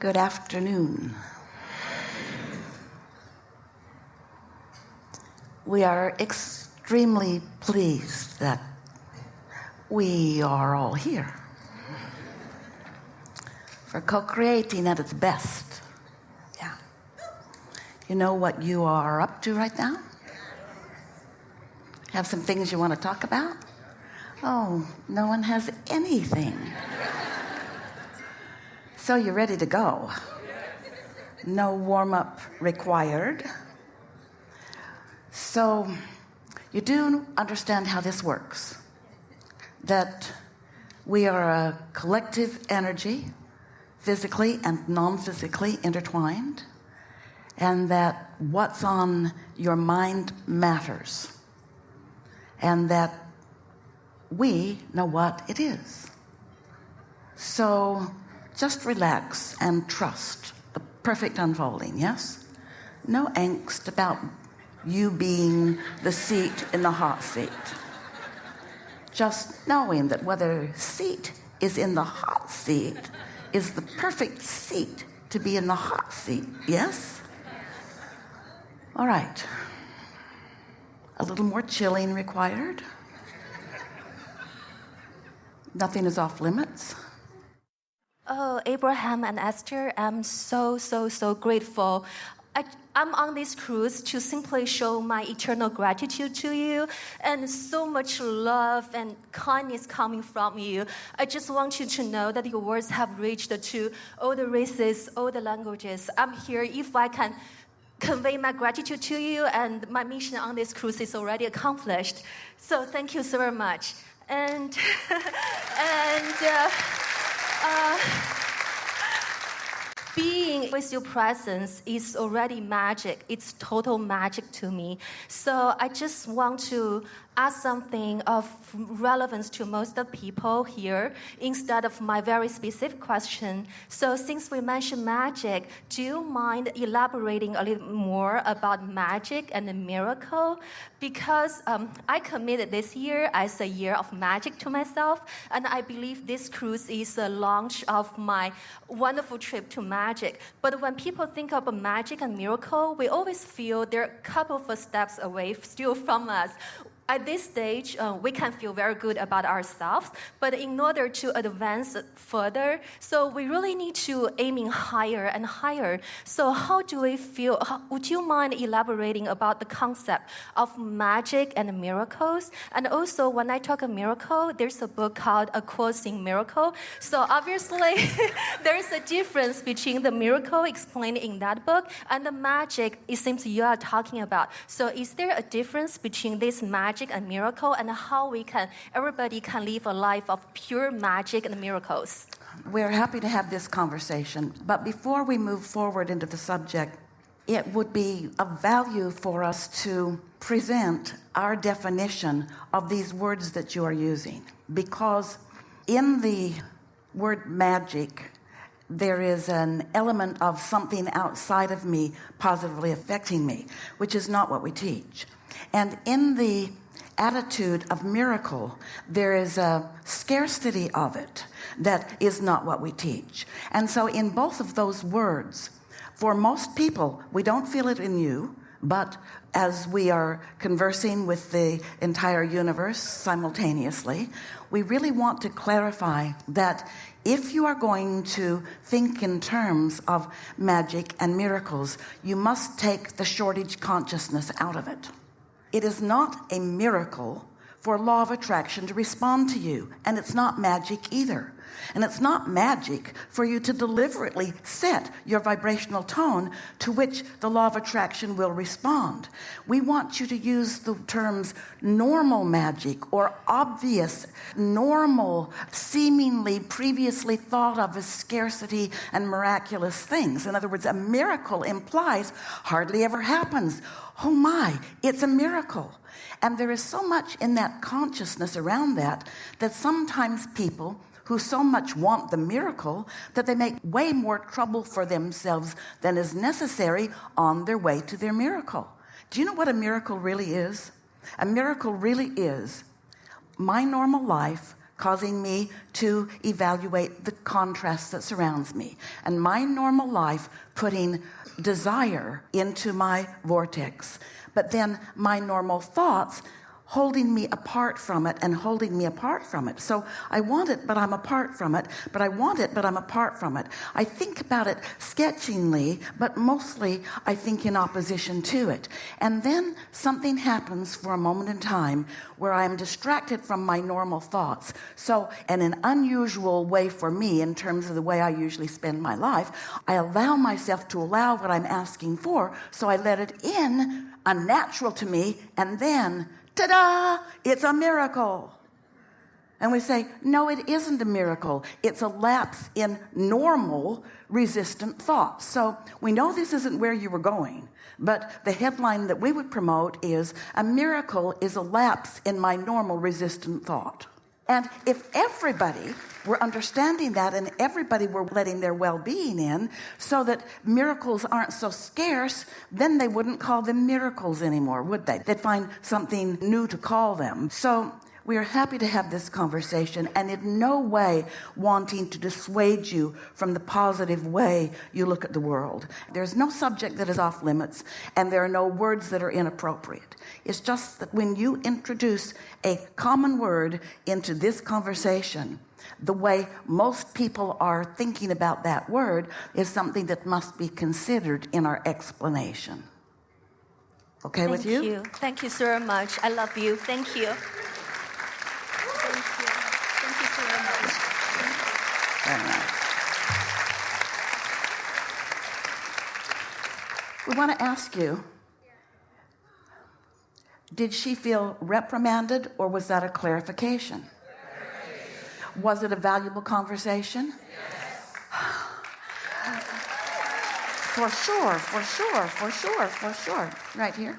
Good afternoon. We are extremely pleased that we are all here for co-creating at its best. Yeah. You know what you are up to right now? Have some things you want to talk about? Oh, no one has anything. So you're ready to go. No warm-up required. So you do understand how this works. That we are a collective energy, physically and non-physically intertwined, and that what's on your mind matters, and that we know what it is. So just relax and trust the perfect unfolding, yes? No angst about you being the seat in the hot seat. Just knowing that whether seat is in the hot seat is the perfect seat to be in the hot seat, yes? All right. A little more chilling required. Nothing is off limits. Oh, Abraham and Esther, I'm so grateful. I'm on this cruise to simply show my eternal gratitude to you, and so much love and kindness coming from you. I just want you to know that your words have reached to all the races, all the languages. I'm here if I can convey my gratitude to you, and my mission on this cruise is already accomplished. So thank you so very much. And being with your presence is already magic. It's total magic to me. So I just want to ask something of relevance to most of the people here instead of my very specific question. So since we mentioned magic, do you mind elaborating a little more about magic and the miracle? Because I committed this year as a year of magic to myself, and I believe this cruise is a launch of my wonderful trip to magic. But when people think about magic and miracle, we always feel they're a couple of steps away still from us. At this stage, we can feel very good about ourselves, but in order to advance further, so we really need to aiming higher and higher. So how do we feel? Would you mind elaborating about the concept of magic and miracles? And also, when I talk a miracle, there's a book called A Course in Miracle. So obviously, there's a difference between the miracle explained in that book and the magic it seems you are talking about. So is there a difference between this magic and miracle, and how everybody can live a life of pure magic and miracles? We're happy to have this conversation, but before we move forward into the subject, it would be of value for us to present our definition of these words that you are using, because in the word magic, there is an element of something outside of me positively affecting me, which is not what we teach. And in the attitude of miracle, there is a scarcity of it that is not what we teach. And so in both of those words, for most people, we don't feel it in you, but as we are conversing with the entire universe simultaneously, we really want to clarify that if you are going to think in terms of magic and miracles, you must take the shortage consciousness out of it. It is not a miracle for law of attraction to respond to you, and it's not magic either. And it's not magic for you to deliberately set your vibrational tone to which the law of attraction will respond. We want you to use the terms normal magic or obvious, normal, seemingly previously thought of as scarcity and miraculous things. In other words, a miracle implies hardly ever happens. Oh my, it's a miracle. And there is so much in that consciousness around that sometimes people who so much want the miracle that they make way more trouble for themselves than is necessary on their way to their miracle. Do you know what a miracle really is? A miracle really is my normal life causing me to evaluate the contrast that surrounds me. And my normal life putting desire into my vortex. But then my normal thoughts holding me apart from it and holding me apart from it. So I want it, but I'm apart from it. But I want it, but I'm apart from it. I think about it sketchingly, but mostly I think in opposition to it. And then something happens for a moment in time where I am distracted from my normal thoughts. So in an unusual way for me, in terms of the way I usually spend my life, I allow myself to allow what I'm asking for. So I let it in, unnatural to me, and then ta-da! It's a miracle. And we say, no, it isn't a miracle. It's a lapse in normal resistant thoughts. So we know this isn't where you were going, but the headline that we would promote is, a miracle is a lapse in my normal resistant thought. And if everybody were understanding that and everybody were letting their well-being in so that miracles aren't so scarce, then they wouldn't call them miracles anymore, would they? They'd find something new to call them. So we are happy to have this conversation, and in no way wanting to dissuade you from the positive way you look at the world. There's no subject that is off limits, and there are no words that are inappropriate. It's just that when you introduce a common word into this conversation, the way most people are thinking about that word is something that must be considered in our explanation. Okay with you? Thank you. Thank you so much. I love you. Thank you. Thank you. Thank you so much. Very nice. We want to ask you, did she feel reprimanded, or was that a clarification? Was it a valuable conversation? Yes. For sure, for sure, for sure, for sure. Right here.